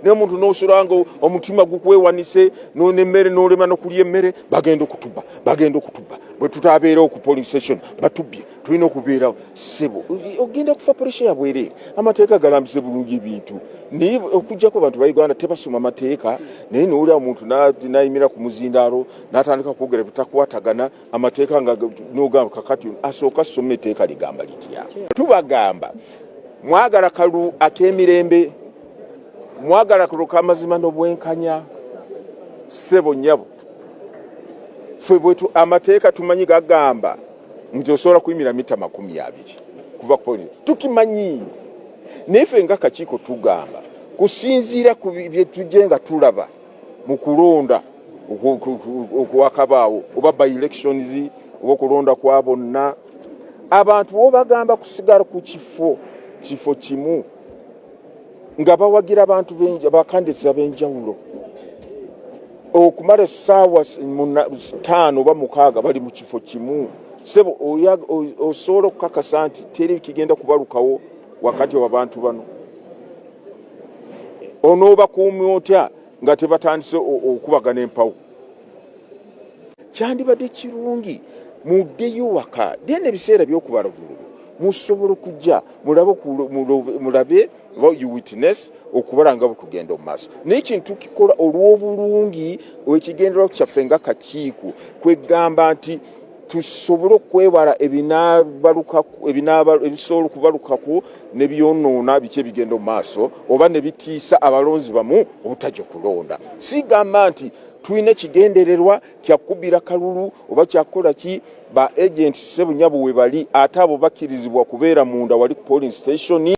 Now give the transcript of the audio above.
ne muntu n'osulanga omutima gukwewanise n'emmere n'olema n'okulya emmere bagenda okutuba bwe tutabeerawo ku polling station batubye tulina okubeerawo ssebo ogenda kufa pressure ya bwereere amateeka galambise bulungi ebintu naye okujjako abantu ba Uganda tebasoma amateeka naye n'olya omuntu n'ayimira ku muzindaalo n'atandika kwogera bitakwatagana amateeka nga n'ogamba kakati asooka ssoma etteeka ligamba litya tubagamba mwagala kalu ak'emirembe mwagala kalu k'amazima n'obwenkanya ssebo nnyabo ffe bwetu amateeka tumanyi gagamba nti osobola kuyimira mita 20 kuva ku polisi tukimanyi naye ffe nga kakiiko tugamba kusinziira ku bye tujje nga tulaba mu kulonda okwakabaawo oba by elections oba okulonda kwa bonna abantu bobagamba kusigala ku kifo kimu nga bawagira abantu bakandidate ab'enjawulo okumala essaawa 5 oba 6 bali mu kifo kimu sebo osobola okukakasa nti teri kigenda kubalukawo wakati w'abantu bano onoobakuumya otya nga tebatandise okubagana empawo kyandibadde kirungi muddeyo waka dene ebiseera by'okubala obululu musobola okujja mulabe you witness okubala nga bukugenda mu maaso naye ekintu tukikola olw'obulungi ekigendererwa kyaffe nga kakiiko kwegamba nti tusobole okwewala ebisobola okubalukako ne byonoona biki ebigenda mu maaso oba ne bitiisa abalonzi bamu obutajja kulonda sigamba nti tulina ekigendererwa kyakubira kalulu oba kyakukola ki ba agents ssebo nnyabo we bali ate abo bakkirizibwa kubeera munda wali ku polling station